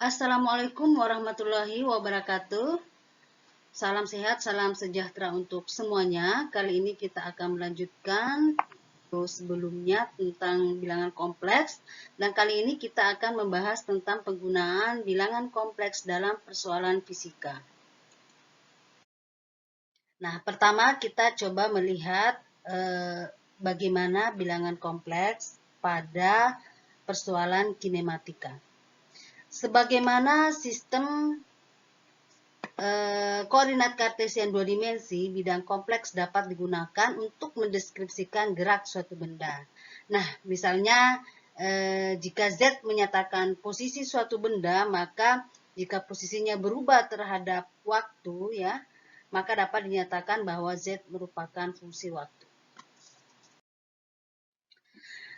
Assalamualaikum warahmatullahi wabarakatuh. Salam sehat, salam sejahtera untuk semuanya. Kali ini kita akan melanjutkan sebelumnya tentang bilangan kompleks. Dan kali ini kita akan membahas tentang penggunaan bilangan kompleks dalam persoalan fisika. Nah, pertama kita coba melihat bagaimana bilangan kompleks pada persoalan kinematika. Sebagaimana sistem koordinat kartesian dua dimensi, bidang kompleks dapat digunakan untuk mendeskripsikan gerak suatu benda. Nah, misalnya jika Z menyatakan posisi suatu benda, maka jika posisinya berubah terhadap waktu, ya, maka dapat dinyatakan bahwa Z merupakan fungsi waktu.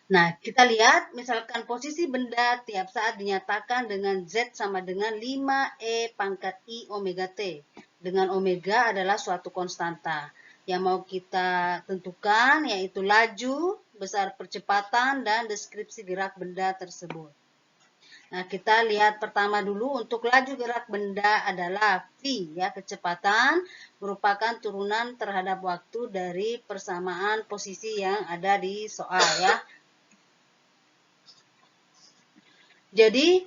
Nah, kita lihat misalkan posisi benda tiap saat dinyatakan dengan Z sama dengan 5E pangkat I omega T. Dengan omega adalah suatu konstanta. Yang mau kita tentukan yaitu laju, besar percepatan, dan deskripsi gerak benda tersebut. Nah, kita lihat pertama dulu untuk laju gerak benda adalah V, ya, kecepatan merupakan turunan terhadap waktu dari persamaan posisi yang ada di soal, ya. Jadi,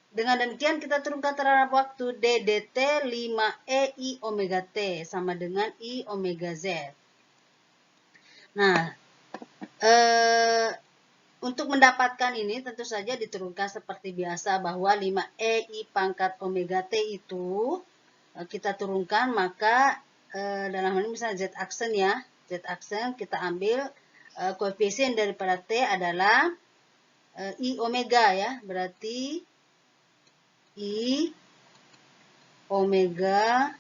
dengan demikian kita turunkan terhadap waktu D dt 5E I omega T sama dengan I omega Z. Nah, untuk mendapatkan ini tentu saja diturunkan seperti biasa bahwa 5E I pangkat omega T itu kita turunkan, maka dalam hal ini misalnya Z aksen, ya, Z aksen kita ambil koefisien daripada T adalah I omega, ya, berarti I omega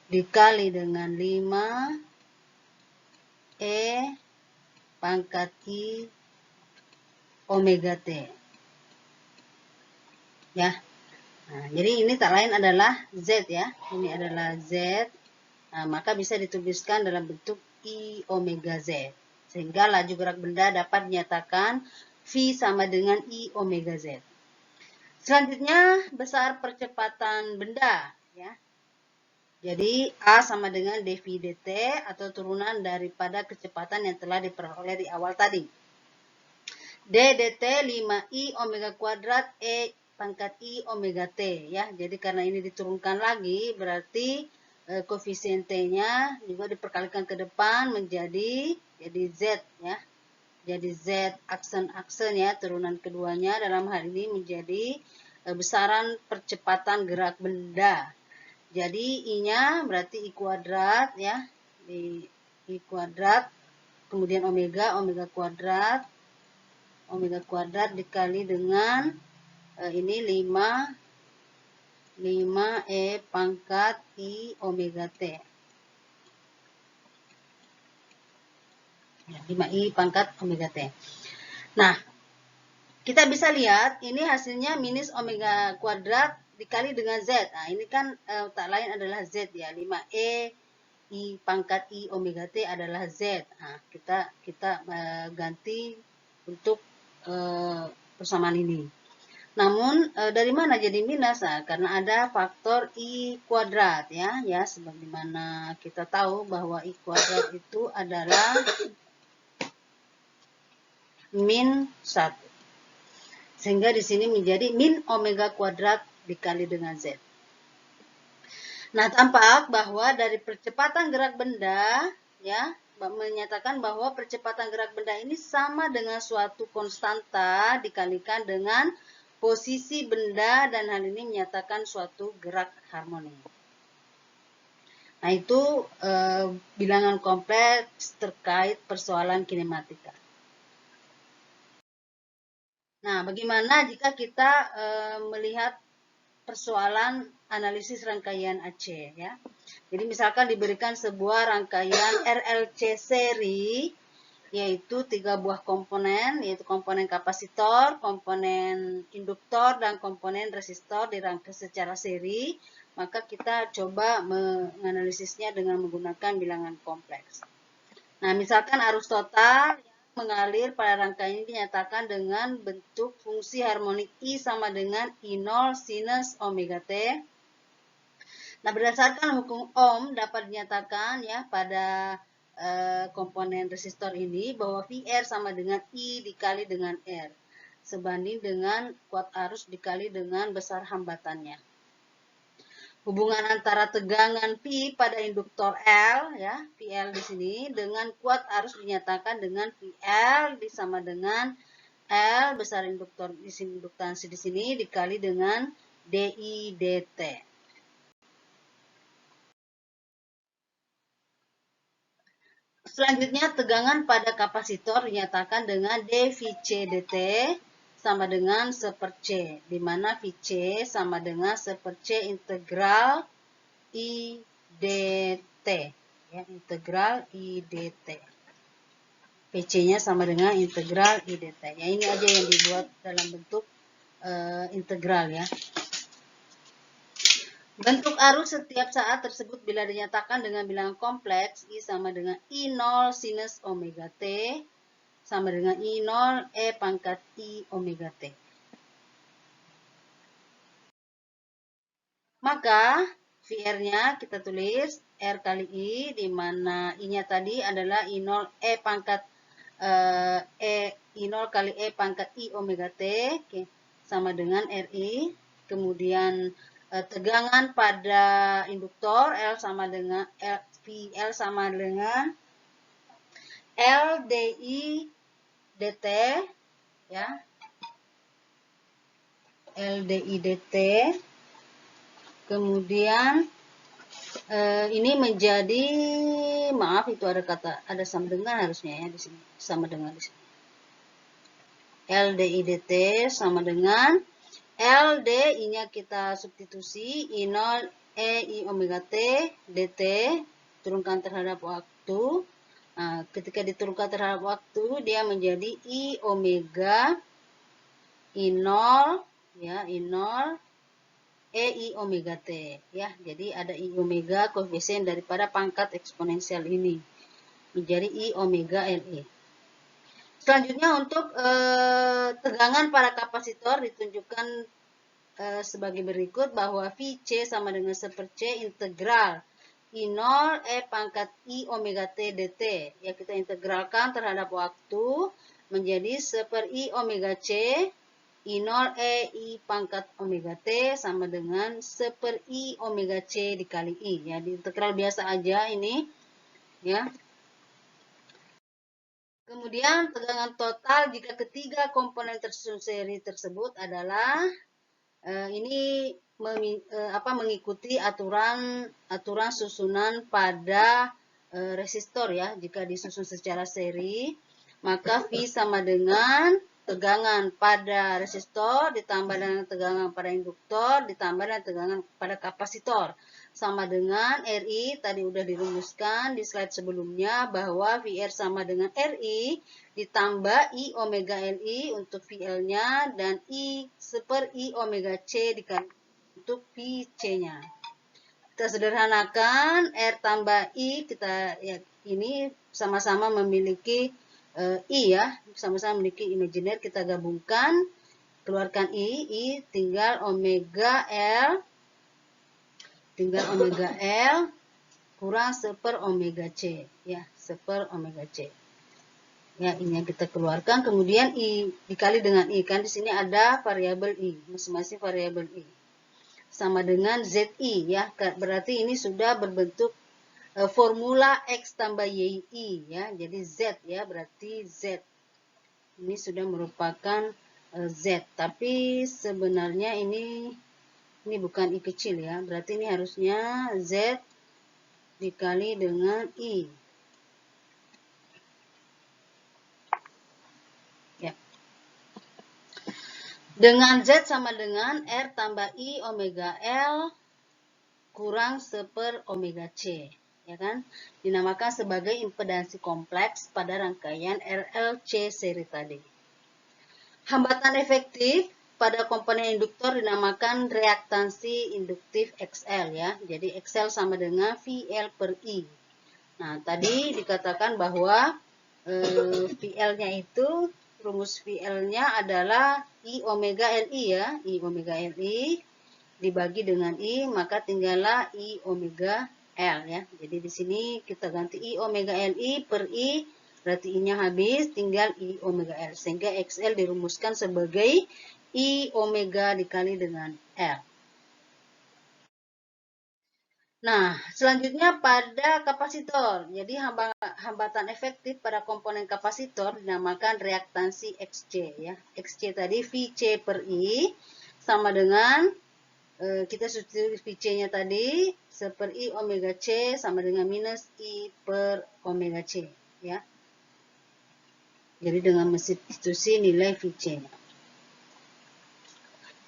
dikali dengan 5E pangkat I omega T. Ya. Nah, jadi ini tak lain adalah Z, ya. Ini adalah Z. Nah, maka bisa dituliskan dalam bentuk I omega Z. Sehingga laju gerak benda dapat dinyatakan V sama dengan I omega Z. Selanjutnya, besar percepatan benda, ya. Jadi, A sama dengan dV dt atau turunan daripada kecepatan yang telah diperoleh di awal tadi. D dt 5I omega kuadrat E pangkat I omega T, ya. Jadi, karena ini diturunkan lagi, berarti koefisien T-nya juga diperkalikan ke depan menjadi Z, ya. Jadi Z aksen-aksen, ya, turunan keduanya dalam hal ini menjadi besaran percepatan gerak benda. Jadi I-nya berarti I kuadrat, ya, I kuadrat, kemudian omega kuadrat dikali dengan ini 5E pangkat I omega T. 5I pangkat omega T. Nah, kita bisa lihat ini hasilnya minus omega kuadrat dikali dengan Z. Nah, ini kan tak lain adalah Z, ya. 5E I pangkat I omega T adalah Z. Nah, kita ganti untuk persamaan ini. Namun dari mana jadi minus? Nah, karena ada faktor I kuadrat, ya, sebagaimana kita tahu bahwa I kuadrat itu adalah min 1. Sehingga di sini menjadi min omega kuadrat dikali dengan Z. Nah, tampak bahwa dari percepatan gerak benda, ya, menyatakan bahwa percepatan gerak benda ini sama dengan suatu konstanta dikalikan dengan posisi benda, dan hal ini menyatakan suatu gerak harmoni. Nah, itu bilangan kompleks terkait persoalan kinematika. Nah, bagaimana jika kita melihat persoalan analisis rangkaian AC, ya. Jadi misalkan diberikan sebuah rangkaian RLC seri, yaitu 3 buah komponen, yaitu komponen kapasitor, komponen induktor, dan komponen resistor dirangkai secara seri, maka kita coba menganalisisnya dengan menggunakan bilangan kompleks. Nah, misalkan arus total mengalir pada rangkaian ini dinyatakan dengan bentuk fungsi harmonik I sama dengan I0 sinus omega T. Nah, berdasarkan hukum Ohm dapat dinyatakan ya pada komponen resistor ini bahwa VR sama dengan I dikali dengan R sebanding dengan kuat arus dikali dengan besar hambatannya. Hubungan antara tegangan P pada induktor L ya, PL di sini dengan kuat arus dinyatakan dengan PL sama dengan L besar induktor di sini, induktansi di sini dikali dengan DI dt. Selanjutnya tegangan pada kapasitor dinyatakan dengan dVc dt sama dengan 1/C, di mana Vc sama dengan 1/C integral I dt, ya, integral I dt. Vc-nya sama dengan integral I dt. Ya, ini aja yang dibuat dalam bentuk integral ya. Bentuk arus setiap saat tersebut bila dinyatakan dengan bilangan kompleks I sama dengan I0 sinus omega T sama dengan I0 E pangkat I omega T. Maka VR-nya kita tulis R kali I, di mana I-nya tadi adalah I0 E pangkat I0 kali E pangkat I omega T, oke, sama dengan RI. Kemudian tegangan pada induktor L sama dengan VL sama dengan LDI dt ya. LDI dt. Kemudian ini menjadi, maaf itu ada sama dengan harusnya ya di sini, sama dengan di sini. LDI dt sama dengan LD I-nya kita substitusi I0 E I omega T dt turunkan terhadap waktu. Nah, ketika diturunkan terhadap waktu dia menjadi I omega I0 ya, I0 E I omega T ya. Jadi ada I omega koefisien daripada pangkat eksponensial ini menjadi I omega LE. Selanjutnya untuk tegangan pada kapasitor ditunjukkan sebagai berikut bahwa Vc sama dengan 1/C integral I0 E pangkat I omega T dt. Ya, kita integralkan terhadap waktu menjadi 1/I omega C I0 E I pangkat omega T sama dengan 1/I omega C dikali I. Ya, di integral biasa aja ini ya. Kemudian tegangan total jika ketiga komponen tersusun seri tersebut adalah ini mengikuti aturan susunan pada resistor ya. Jika disusun secara seri, maka V sama dengan tegangan pada resistor ditambah dengan tegangan pada induktor ditambah dengan tegangan pada kapasitor sama dengan RI. Tadi udah dirumuskan di slide sebelumnya bahwa VR sama dengan RI ditambah I omega LI untuk VL-nya dan I 1/I omega C dikali untuk VC-nya. Kita sederhanakan R tambah I, kita ya, ini sama-sama memiliki I ya, sama-sama memiliki imajiner, kita gabungkan, keluarkan I tinggal omega L kurang 1/omega C ya, 1/omega C. Ya, ini yang kita keluarkan, kemudian I dikali dengan I, kan di sini ada variabel I, masing-masing variabel I. Sama dengan ZI ya, berarti ini sudah berbentuk formula X tambah YI ya, jadi Z ya, berarti Z. Ini sudah merupakan Z, tapi sebenarnya ini bukan I kecil ya, berarti ini harusnya Z dikali dengan I. Ya. Dengan Z sama dengan R tambah I omega L kurang 1/omega C. Ya kan? Dinamakan sebagai impedansi kompleks pada rangkaian RLC seri tadi. Hambatan efektif pada komponen induktor dinamakan reaktansi induktif XL ya. Jadi XL sama dengan VL per I. Nah, tadi dikatakan bahwa VL-nya itu, rumus VL-nya adalah I omega LI ya. I omega LI dibagi dengan I, maka tinggallah I omega L ya. Jadi di sini kita ganti I omega LI per I, berarti I-nya habis, tinggal I omega L. Sehingga XL dirumuskan sebagai I omega dikali dengan L. Nah, selanjutnya pada kapasitor. Jadi hambatan efektif pada komponen kapasitor dinamakan reaktansi XC ya. XC tadi VC per I sama dengan kita substitusi VC-nya tadi per I omega C sama dengan minus I per omega C ya. Jadi dengan substitusi nilai VC-nya.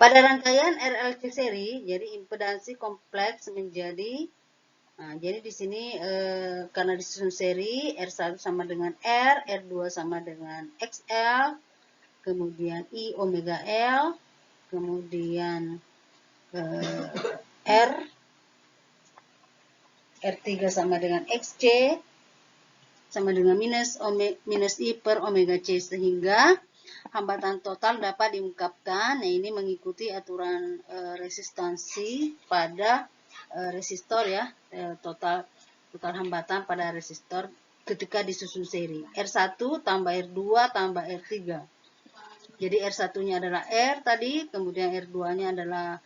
Pada rangkaian RLC seri, jadi impedansi kompleks menjadi, nah, jadi di sini karena disusun seri, R1 sama dengan R, R2 sama dengan XL, kemudian I omega L, kemudian R3 sama dengan XC, sama dengan minus I per omega C, sehingga hambatan total dapat diungkapkan. Nah, ini mengikuti aturan resistansi pada resistor ya, total hambatan pada resistor ketika disusun seri. R1 tambah R2 tambah R3. Jadi R1-nya adalah R tadi, kemudian R2-nya adalah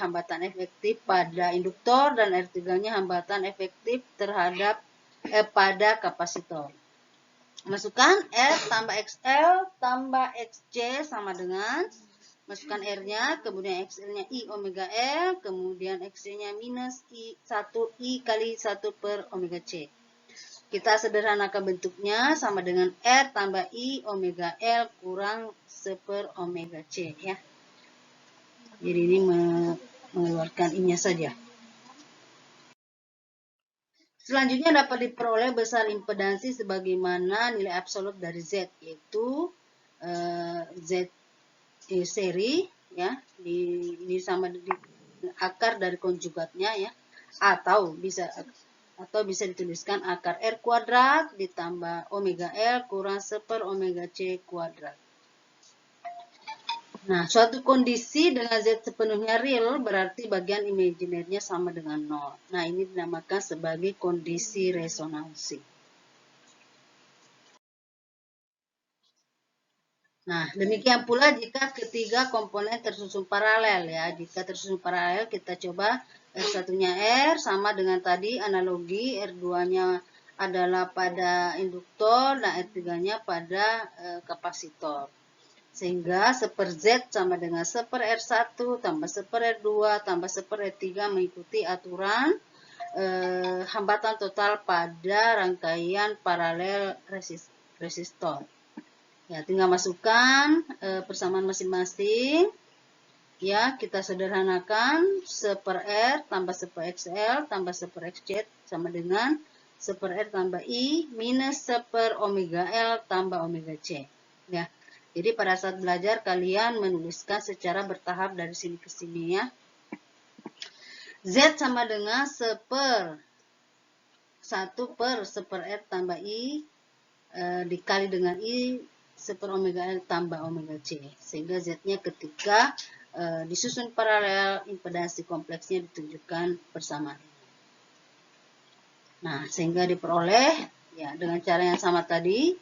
hambatan efektif pada induktor, dan R3-nya hambatan efektif terhadap pada kapasitor. Masukkan R tambah XL tambah XC sama dengan, masukkan R-nya, kemudian XL-nya I omega L, kemudian XC-nya minus I kali 1 per omega C. Kita sederhanakan bentuknya sama dengan R tambah I omega L kurang 1 per omega C ya. Jadi ini mengeluarkan I-nya saja. Selanjutnya dapat diperoleh besar impedansi sebagaimana nilai absolut dari Z, yaitu Z seri ya, ini sama di akar dari konjugatnya ya, atau bisa dituliskan akar R kuadrat ditambah omega L kurang 1 per omega C kuadrat. Nah, suatu kondisi dengan Z sepenuhnya real berarti bagian imajinernya sama dengan 0. Nah, ini dinamakan sebagai kondisi resonansi. Nah, demikian pula jika ketiga komponen tersusun paralel ya. Jika tersusun paralel, kita coba R1-nya R sama dengan tadi analogi, R2-nya adalah pada induktor dan R3-nya pada kapasitor. Sehingga 1 per Z sama dengan 1 per R1 tambah 1 per R2 tambah 1 per R3 mengikuti aturan hambatan total pada rangkaian paralel resistor. Ya, tinggal masukkan persamaan masing-masing. Ya, kita sederhanakan 1 per R tambah 1 per XL tambah 1 per XC sama dengan 1 per R tambah I minus 1 per omega L tambah omega C. Ya. Jadi pada saat belajar kalian menuliskan secara bertahap dari sini ke sini ya. Z sama dengan 1 per 1 per R tambah I dikali dengan I 1 per omega L tambah omega C. Sehingga Z-nya ketika disusun paralel impedansi kompleksnya ditunjukkan bersamaan. Nah, sehingga diperoleh ya dengan cara yang sama tadi,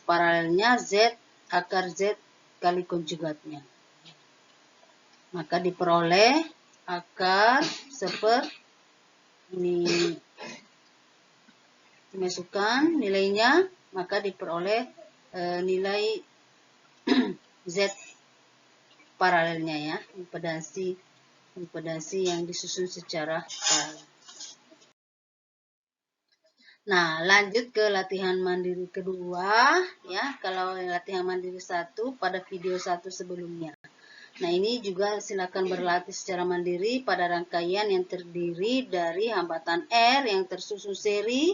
paralelnya Z akar Z kali konjugatnya. Maka diperoleh akar 1 ini dimasukkan nilainya, maka diperoleh nilai Z paralelnya ya, impedansi yang disusun secara paralel. Nah, lanjut ke latihan mandiri kedua ya. Kalau latihan mandiri 1 pada video 1 sebelumnya. Nah, ini juga silakan berlatih secara mandiri pada rangkaian yang terdiri dari hambatan R yang tersusun seri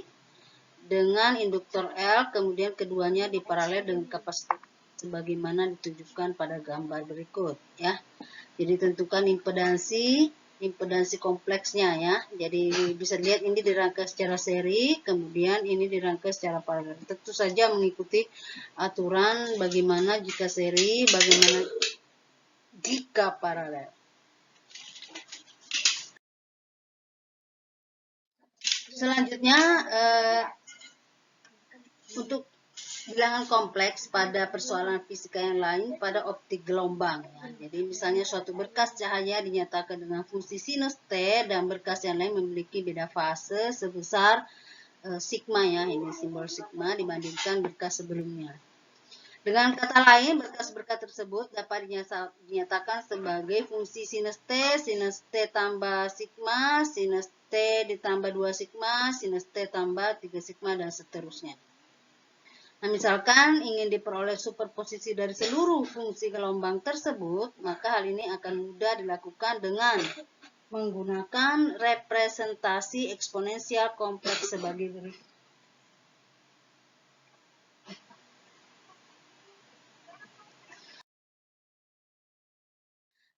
dengan induktor L, kemudian keduanya diparalel dengan kapasitor sebagaimana ditunjukkan pada gambar berikut ya. Jadi tentukan impedansi impedansi kompleksnya ya. Jadi bisa lihat ini dirangkai secara seri, kemudian ini dirangkai secara paralel. Tentu saja mengikuti aturan bagaimana jika seri, bagaimana jika paralel. Selanjutnya untuk bilangan kompleks pada persoalan fisika yang lain pada optik gelombang. Ya. Jadi misalnya suatu berkas cahaya dinyatakan dengan fungsi sinus T dan berkas yang lain memiliki beda fase sebesar sigma ya, ini simbol sigma dibandingkan berkas sebelumnya. Dengan kata lain, berkas-berkas tersebut dapat dinyatakan sebagai fungsi sinus T tambah sigma, sinus T ditambah 2 sigma, sinus T tambah 3 sigma, dan seterusnya. Nah, misalkan ingin diperoleh superposisi dari seluruh fungsi gelombang tersebut, maka hal ini akan mudah dilakukan dengan menggunakan representasi eksponensial kompleks sebagai berikut.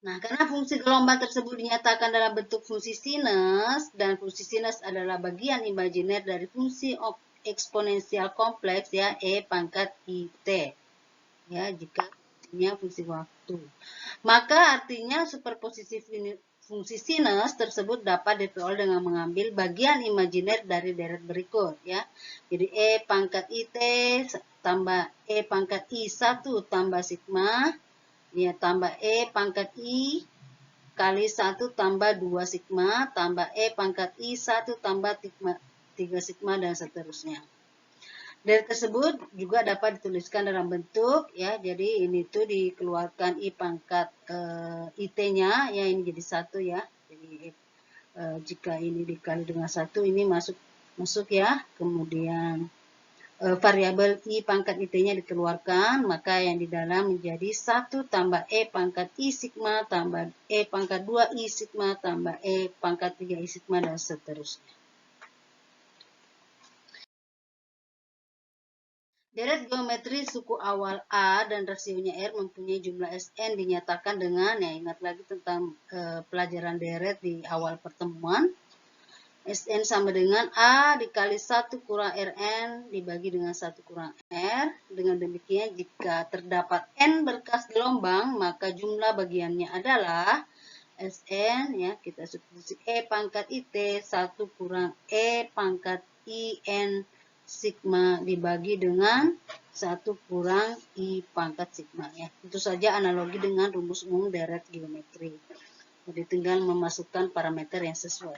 Nah, karena fungsi gelombang tersebut dinyatakan dalam bentuk fungsi sinus, dan fungsi sinus adalah bagian imajiner dari fungsi eksponensial kompleks ya, E pangkat IT. Ya, jika punya fungsi waktu. Maka artinya superposisi fungsi sinus tersebut dapat diperoleh dengan mengambil bagian imajiner dari deret berikut ya. Jadi E pangkat IT tambah E pangkat I1 tambah sigma ya, tambah E pangkat I kali 1 tambah 2 sigma tambah E pangkat I1 tambah 3 sigma, dan seterusnya. Dari tersebut juga dapat dituliskan dalam bentuk ya, jadi ini tuh dikeluarkan I pangkat IT-nya ya, ini jadi 1 ya. Jadi jika ini dikali dengan 1 ini masuk ya. Kemudian variabel I pangkat IT-nya dikeluarkan, maka yang di dalam menjadi 1 tambah E pangkat I sigma tambah E pangkat 2 I sigma tambah E pangkat 3 I sigma, dan seterusnya. Deret geometri suku awal A dan rasionya R mempunyai jumlah Sn dinyatakan dengan, ya ingat lagi tentang pelajaran deret di awal pertemuan. Sn sama dengan A dikali 1 kurang Rn dibagi dengan 1 kurang R. Dengan demikian jika terdapat N berkas gelombang, maka jumlah bagiannya adalah Sn, ya kita substitusi E pangkat IT 1 kurang E pangkat IN sigma dibagi dengan 1 kurang I pangkat sigma ya. Itu saja analogi dengan rumus umum deret geometri. Jadi tinggal memasukkan parameter yang sesuai.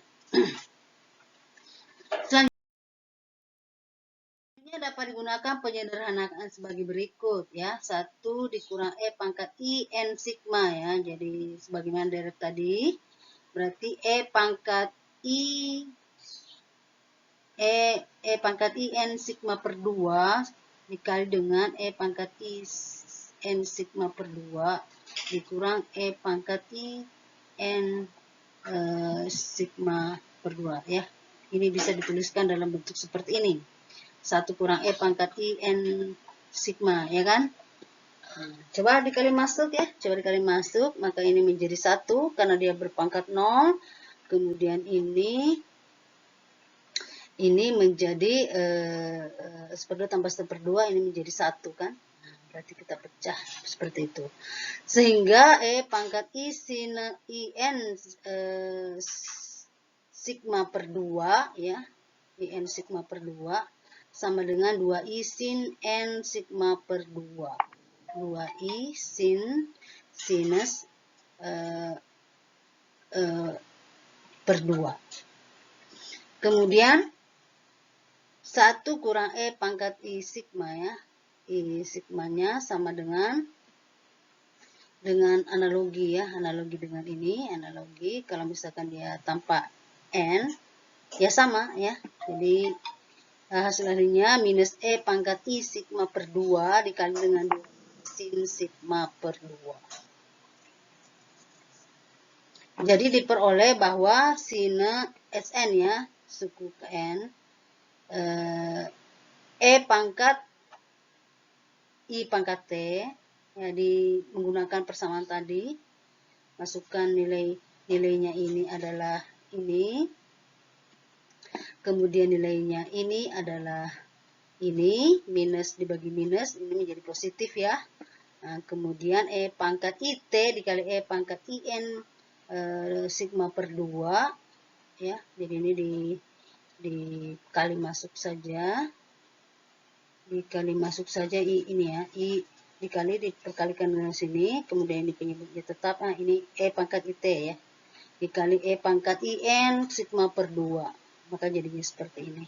Selanjutnya dapat digunakan penyederhanaan sebagai berikut ya. 1 dikurang E pangkat I N sigma ya. Jadi sebagaimana deret tadi, berarti E pangkat E pangkat I N sigma per 2 dikali dengan E pangkat I N sigma per 2 dikurang E pangkat I N sigma per 2 ya. Ini bisa dituliskan dalam bentuk seperti ini. 1 kurang E pangkat I N sigma ya kan. Coba dikali masuk ya. Coba dikali masuk, maka ini menjadi 1 karena dia berpangkat 0. Kemudian ini menjadi seper 2 tambah seper 2 ini menjadi 1 kan. Nah, berarti kita pecah seperti itu. Sehingga E pangkat I sin IN sigma per 2 ya. IN sigma per 2 sama dengan 2I sin N sigma per 2. 2I sin sinus per 2. Kemudian 1 kurang E pangkat I sigma ya. I sigmanya sama dengan analogi ya. Analogi dengan ini. Analogi kalau misalkan dia tanpa N. Ya sama ya. Jadi hasil akhirnya minus E pangkat I sigma per 2 dikali dengan 2 sin sigma per 2. Jadi diperoleh bahwa sine Sn ya. Suku ke N. E pangkat I pangkat T ya, menggunakan persamaan tadi, masukkan nilai nilainya ini adalah ini, kemudian nilainya ini adalah ini, minus dibagi minus, ini menjadi positif ya. Nah, kemudian E pangkat IT dikali E pangkat IN sigma per 2 ya. Jadi ini dikali masuk saja. Dikali masuk saja ini ya. I dikali diperkalikan dengan sini, kemudian ini penyebutnya tetap. Nah, ini E pangkat IT ya. Dikali E pangkat IN sigma per 2. Maka jadinya seperti ini.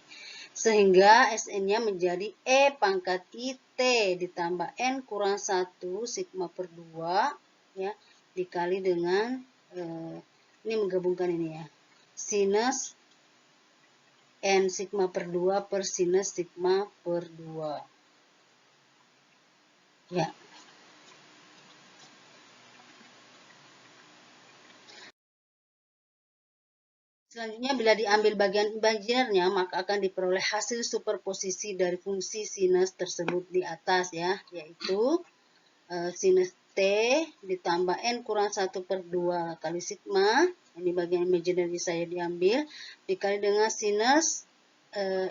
Sehingga Sn-nya menjadi E pangkat IT ditambah N kurang 1 sigma per 2 ya, dikali dengan ini menggabungkan ini ya, sinus N sigma per 2 per sinus sigma per 2 ya. Selanjutnya, bila diambil bagian imajinernya, maka akan diperoleh hasil superposisi dari fungsi sinus tersebut di atas ya, yaitu sinus T ditambah N kurang 1 per 2 kali sigma, ini bagian imaginary saya diambil, dikali dengan sinus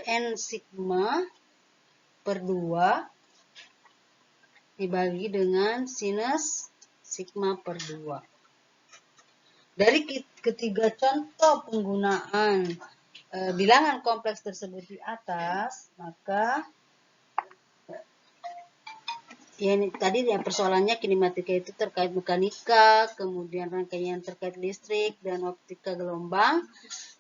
N sigma per 2 dibagi dengan sinus sigma per 2. Dari ketiga contoh penggunaan bilangan kompleks tersebut di atas, maka ya ini tadi ya persoalannya kinematika itu terkait mekanika, kemudian rangkaian terkait listrik dan optika gelombang.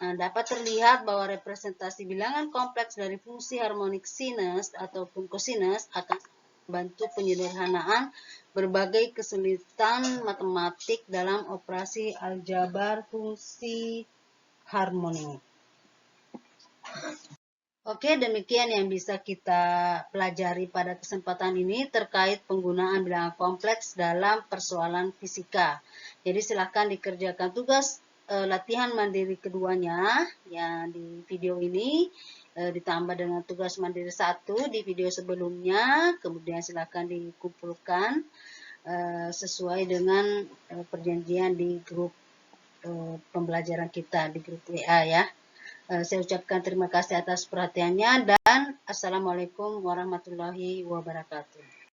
Nah, dapat terlihat bahwa representasi bilangan kompleks dari fungsi harmonik sinus ataupun kosinus akan membantu penyederhanaan berbagai kesulitan matematik dalam operasi aljabar fungsi harmonik. Oke, demikian yang bisa kita pelajari pada kesempatan ini terkait penggunaan bilangan kompleks dalam persoalan fisika. Jadi silakan dikerjakan tugas latihan mandiri keduanya ya di video ini, ditambah dengan tugas mandiri 1 di video sebelumnya, kemudian silakan dikumpulkan sesuai dengan perjanjian di grup pembelajaran kita di grup WA ya. Saya ucapkan terima kasih atas perhatiannya dan Assalamualaikum warahmatullahi wabarakatuh.